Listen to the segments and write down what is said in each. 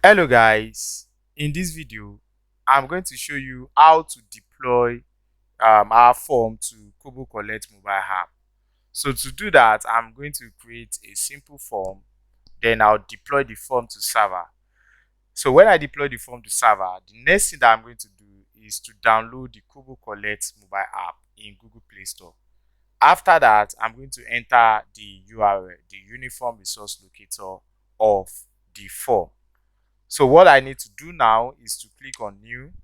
Hello guys, in this video I'm going to show you how to deploy our form to Kobocollect mobile app. So to do that, I'm going to create a simple form, then I'll deploy the form to server. So when I deploy the form to server, the next thing that I'm going to do is to download the Kobocollect mobile app in Google Play Store. After that, I'm going to enter the URL, the uniform resource locator of the form. So what I need to do now is to click on new,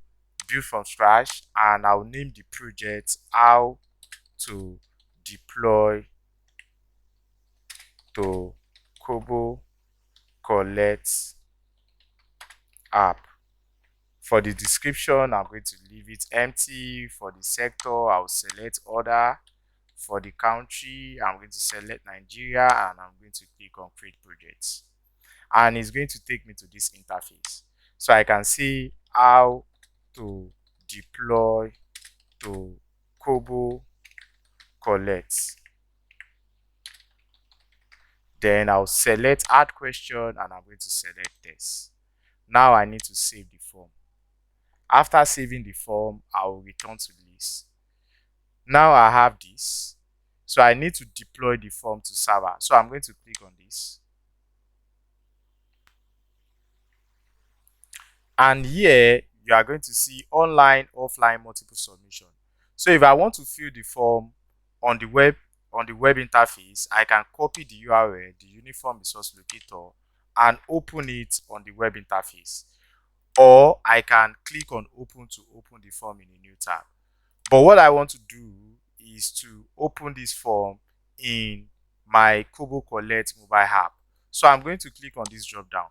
build from scratch, and I'll name the project how to deploy to Kobo Collect app. For the description, I'm going to leave it empty. For the sector, I'll select order. For the country, I'm going to select Nigeria, and I'm going to click on create projects. And it's going to take me to this interface. So I can see how to deploy to Kobo Collect. Then I'll select add question and I'm going to select test. Now I need to save the form. After saving the form, I will return to list. Now I have this. So I need to deploy the form to server. So I'm going to click on this. And here you are going to see online, offline, multiple submission. So if I want to fill the form on the web interface, I can copy the URL, the uniform resource locator, and open it on the web interface. Or I can click on open to open the form in a new tab. But what I want to do is to open this form in my Kobocollect mobile app. So I'm going to click on this drop down.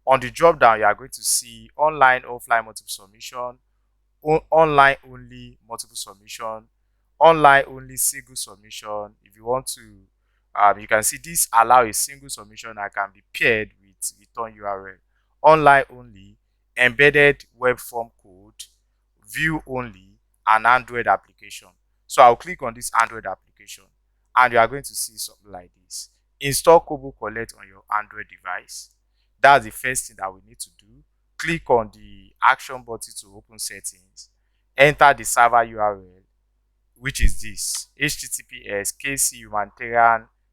On the drop down, you are going to see online, offline, multiple submission, online only, multiple submission, online only, single submission. If you want to, you can see this allow a single submission that can be paired with return URL. Online only, embedded web form code, view only, and Android application. So I'll click on this Android application, and you are going to see something like this. Install Kobocollect on your Android device. That's the first thing that we need to do. Click on the action button to open settings. Enter the server URL, which is this: https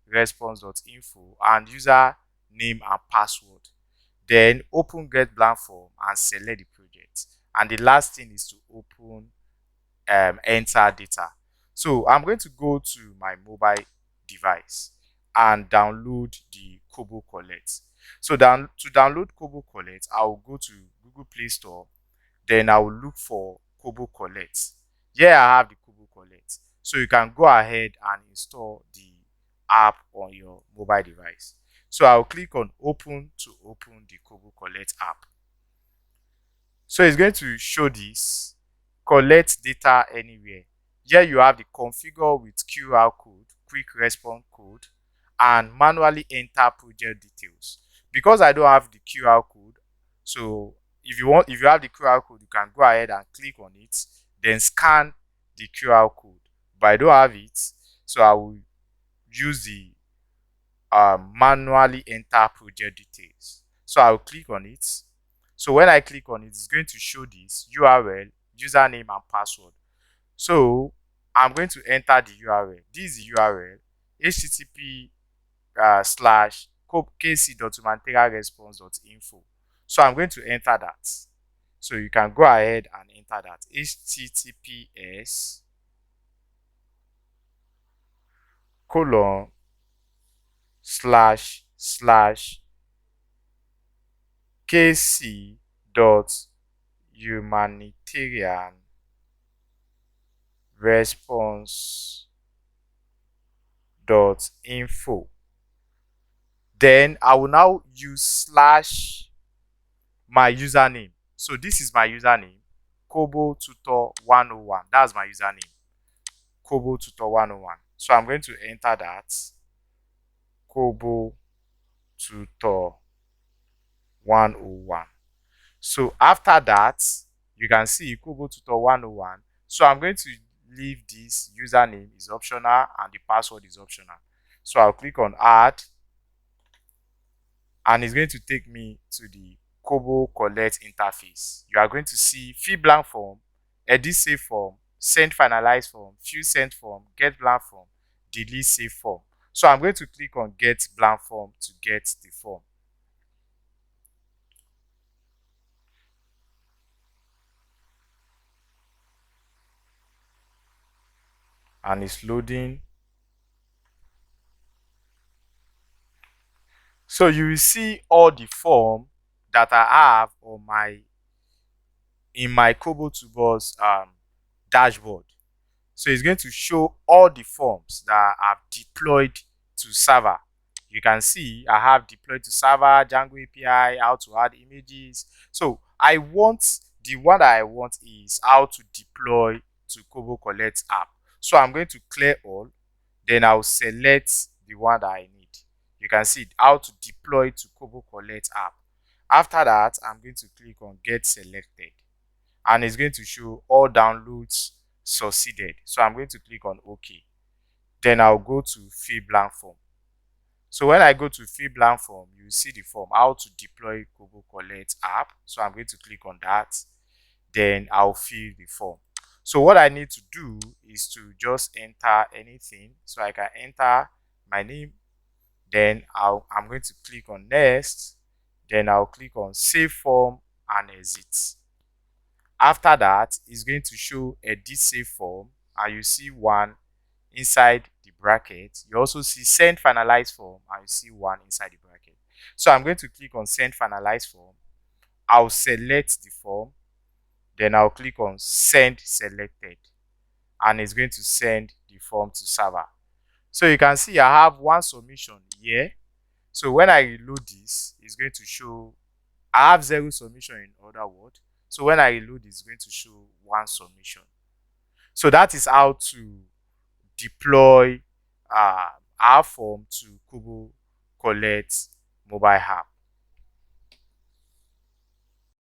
kchumanitarianresponse.info and user name and password. Then open get blank form and select the project. And the last thing is to open enter data. So I'm going to go to my mobile device and download the Kobocollect. So to download Kobocollect, I will go to Google Play Store. Then I will look for Kobocollect. Here I have the Kobocollect. So you can go ahead and install the app on your mobile device. So I'll click on open to open the Kobocollect app. So it's going to show this collect data anywhere. Here you have the configure with QR code, quick response code, and manually enter project details. Because I don't have the QR code, so if you have the QR code, you can go ahead and click on it, then scan the QR code. But I don't have it, so I will use the manually enter project details. So I'll click on it. So when I click on it, it's going to show this URL, username and password. So I'm going to enter the URL. This is the URL: http slash kc.humanitarianresponse.info. So I'm going to enter that. So you can go ahead and enter that: https colon slash slash kc.humanitarian response.info. Then I will now use slash my username. So this is my username, Kobo Tutor 101. That's my username, Kobo Tutor 101. So I'm going to enter that, Kobo Tutor 101. So after that, you can see Kobo Tutor 101. So I'm going to leave this username is optional and the password is optional. So I'll click on add, and it's going to take me to the Kobocollect interface. You are going to see fill blank form, edit save form, send finalize form, fill sent form, get blank form, delete save form. So I'm going to click on get blank form to get the form. And it's loading. So you will see all the form that I have on in my Kobo2Boss dashboard. So it's going to show all the forms that I've deployed to server. You can see I have deployed to server, Django API, how to add images. So the one that I want is how to deploy to Kobocollect app. So I'm going to clear all, then I'll select the one that I need. You can see how to deploy to Kobocollect app. After that, I'm going to click on get selected, and it's going to show all downloads succeeded. So I'm going to click on OK. Then I'll go to fill blank form. So when I go to fill blank form, you see the form, how to deploy Kobocollect app. So I'm going to click on that. Then I'll fill the form. So what I need to do is to just enter anything. So I can enter my name. Then I'm going to click on next. Then I'll click on save form and exit. After that, it's going to show edit save form, and you see one inside the bracket. You also see send finalize form, and you see one inside the bracket. So I'm going to click on send finalize form. I'll select the form, then I'll click on send selected, and it's going to send the form to server. So you can see I have one submission here. So when I reload this, it's going to show I have 0 submission, in other words. So when I reload, it's going to show 1 submission. So that is how to deploy our form to Kobocollect mobile app.